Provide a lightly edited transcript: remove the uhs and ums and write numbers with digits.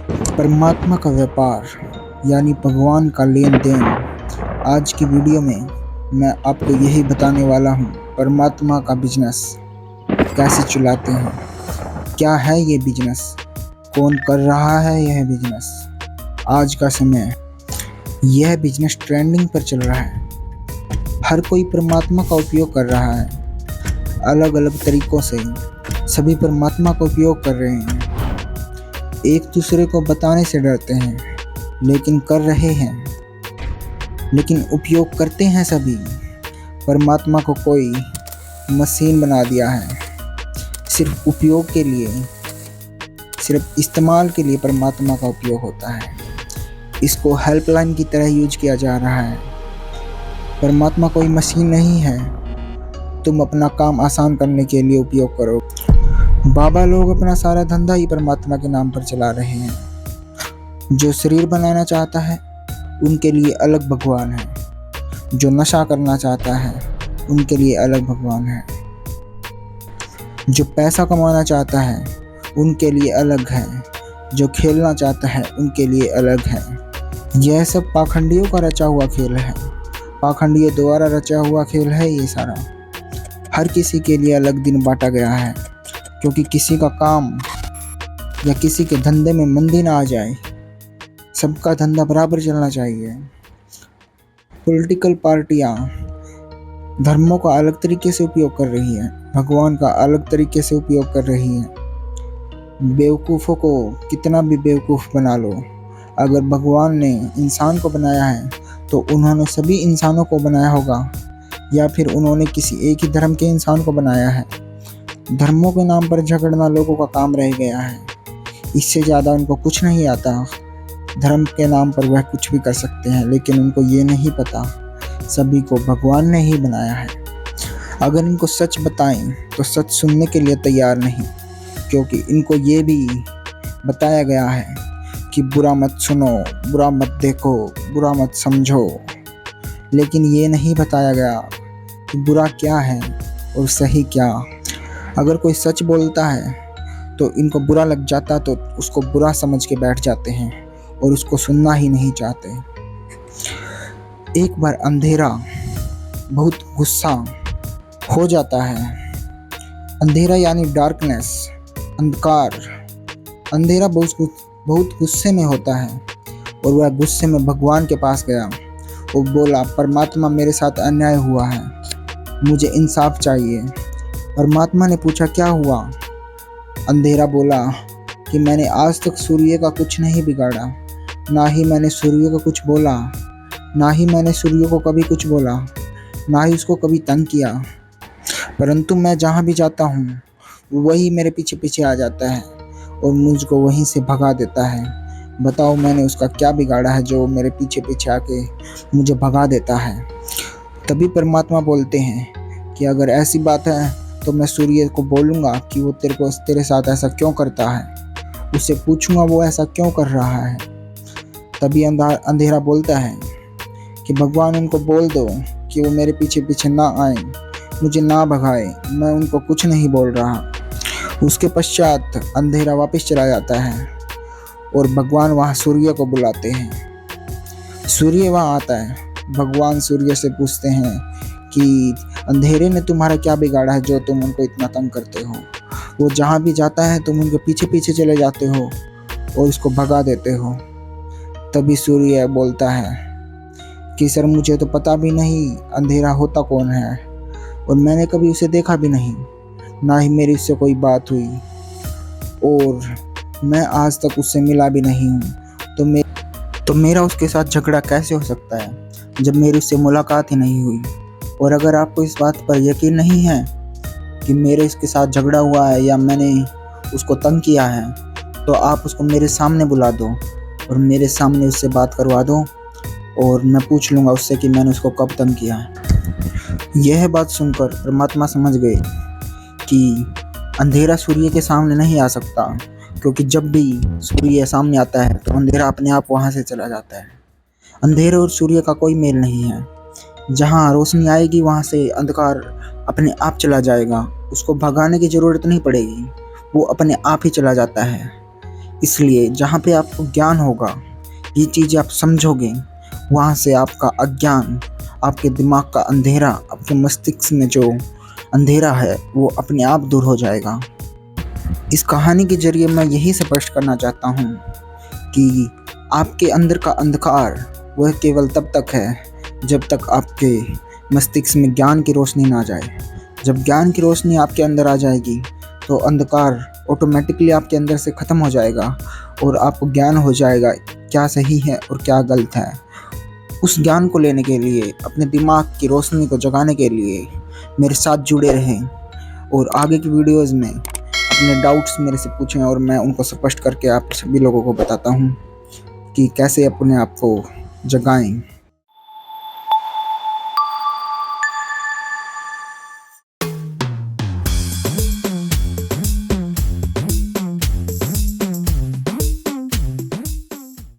परमात्मा का व्यापार यानी भगवान का लेन देन। आज की वीडियो में मैं आपको यही बताने वाला हूँ, परमात्मा का बिजनेस कैसे चलाते हैं, क्या है ये बिजनेस, कौन कर रहा है यह बिजनेस। आज का समय यह बिजनेस ट्रेंडिंग पर चल रहा है। हर कोई परमात्मा का उपयोग कर रहा है, अलग अलग तरीक़ों से सभी परमात्मा का उपयोग कर रहे हैं। एक दूसरे को बताने से डरते हैं, लेकिन कर रहे हैं, लेकिन उपयोग करते हैं सभी। परमात्मा को कोई मशीन बना दिया है, सिर्फ उपयोग के लिए, सिर्फ इस्तेमाल के लिए परमात्मा का उपयोग होता है। इसको हेल्पलाइन की तरह यूज किया जा रहा है। परमात्मा कोई मशीन नहीं है, तुम अपना काम आसान करने के लिए उपयोग करो। बाबा लोग अपना सारा धंधा ही परमात्मा के नाम पर चला रहे हैं। जो शरीर बनाना चाहता है उनके लिए अलग भगवान है, जो नशा करना चाहता है उनके लिए अलग भगवान है, जो पैसा कमाना चाहता है उनके लिए अलग है, जो खेलना चाहता है उनके लिए अलग है। यह सब पाखंडियों का रचा हुआ खेल है, पाखंडियों द्वारा रचा हुआ खेल है ये सारा। हर किसी के लिए अलग दिन बांटा गया है, क्योंकि किसी का काम या किसी के धंधे में मंदी ना आ जाए। सबका धंधा बराबर चलना चाहिए। पॉलिटिकल पार्टियां धर्मों का अलग तरीके से उपयोग कर रही हैं, भगवान का अलग तरीके से उपयोग कर रही हैं। बेवकूफ़ों को कितना भी बेवकूफ़ बना लो, अगर भगवान ने इंसान को बनाया है तो उन्होंने सभी इंसानों को बनाया होगा, या फिर उन्होंने किसी एक ही धर्म के इंसान को बनाया है। धर्मों के नाम पर झगड़ना लोगों का काम रह गया है, इससे ज़्यादा उनको कुछ नहीं आता। धर्म के नाम पर वह कुछ भी कर सकते हैं, लेकिन उनको ये नहीं पता सभी को भगवान ने ही बनाया है। अगर इनको सच बताएं तो सच सुनने के लिए तैयार नहीं, क्योंकि इनको ये भी बताया गया है कि बुरा मत सुनो, बुरा मत देखो, बुरा मत समझो। लेकिन ये नहीं बताया गया कि बुरा क्या है और सही क्या। अगर कोई सच बोलता है तो इनको बुरा लग जाता, तो उसको बुरा समझ के बैठ जाते हैं और उसको सुनना ही नहीं चाहते। एक बार अंधेरा बहुत गुस्सा हो जाता है। अंधेरा यानी डार्कनेस, अंधकार। अंधेरा बहुत गुस्से में होता है और वह गुस्से में भगवान के पास गया। वो बोला, परमात्मा मेरे साथ अन्याय हुआ है, मुझे इंसाफ चाहिए। परमात्मा ने पूछा, क्या हुआ? अंधेरा बोला कि मैंने आज तक सूर्य का कुछ नहीं बिगाड़ा, ना ही मैंने सूर्य को कुछ बोला, ना ही मैंने सूर्य को कभी कुछ बोला, ना ही उसको कभी तंग किया। परंतु मैं जहाँ भी जाता हूँ वही मेरे पीछे पीछे आ जाता है और मुझको वहीं से भगा देता है। बताओ मैंने उसका क्या बिगाड़ा है जो मेरे पीछे पीछे आके मुझे भगा देता है। तभी परमात्मा बोलते हैं कि अगर ऐसी बात है तो मैं सूर्य को बोलूँगा कि वो तेरे साथ ऐसा क्यों करता है, उससे पूछूंगा वो ऐसा क्यों कर रहा है। तभी अंधेरा बोलता है कि भगवान उनको बोल दो कि वो मेरे पीछे पीछे ना आए, मुझे ना भगाए, मैं उनको कुछ नहीं बोल रहा। उसके पश्चात अंधेरा वापस चला जाता है और भगवान वहाँ सूर्य को बुलाते हैं। सूर्य वहाँ आता है, भगवान सूर्य से पूछते हैं कि अंधेरे ने तुम्हारा क्या बिगाड़ा है जो तुम उनको इतना तंग करते हो। वो जहाँ भी जाता है तुम उनके पीछे पीछे चले जाते हो और उसको भगा देते हो। तभी सूर्य बोलता है कि सर मुझे तो पता भी नहीं अंधेरा होता कौन है, और मैंने कभी उसे देखा भी नहीं, ना ही मेरी उससे कोई बात हुई, और मैं आज तक उससे मिला भी नहीं हूँ। तो मेरा उसके साथ झगड़ा कैसे हो सकता है जब मेरी उससे मुलाकात ही नहीं हुई। और अगर आपको इस बात पर यकीन नहीं है कि मेरे इसके साथ झगड़ा हुआ है या मैंने उसको तंग किया है, तो आप उसको मेरे सामने बुला दो और मेरे सामने उससे बात करवा दो, और मैं पूछ लूँगा उससे कि मैंने उसको कब तंग किया है। यह बात सुनकर परमात्मा समझ गए कि अंधेरा सूर्य के सामने नहीं आ सकता, क्योंकि जब भी सूर्य सामने आता है तो अंधेरा अपने आप वहाँ से चला जाता है। अंधेरे और सूर्य का कोई मेल नहीं है। जहाँ रोशनी आएगी वहाँ से अंधकार अपने आप चला जाएगा, उसको भगाने की ज़रूरत नहीं पड़ेगी, वो अपने आप ही चला जाता है। इसलिए जहाँ पे आपको ज्ञान होगा, ये चीज़ें आप समझोगे, वहाँ से आपका अज्ञान, आपके दिमाग का अंधेरा, आपके मस्तिष्क में जो अंधेरा है वो अपने आप दूर हो जाएगा। इस कहानी के ज़रिए मैं यही स्पष्ट करना चाहता हूँ कि आपके अंदर का अंधकार वह केवल तब तक है जब तक आपके मस्तिष्क में ज्ञान की रोशनी ना जाए। जब ज्ञान की रोशनी आपके अंदर आ जाएगी तो अंधकार ऑटोमेटिकली आपके अंदर से ख़त्म हो जाएगा और आपको ज्ञान हो जाएगा क्या सही है और क्या गलत है। उस ज्ञान को लेने के लिए, अपने दिमाग की रोशनी को जगाने के लिए मेरे साथ जुड़े रहें और आगे की वीडियोज़ में अपने डाउट्स मेरे से पूछें और मैं उनको स्पष्ट करके आप सभी लोगों को बताता हूँ कि कैसे अपने आप को जगाएं।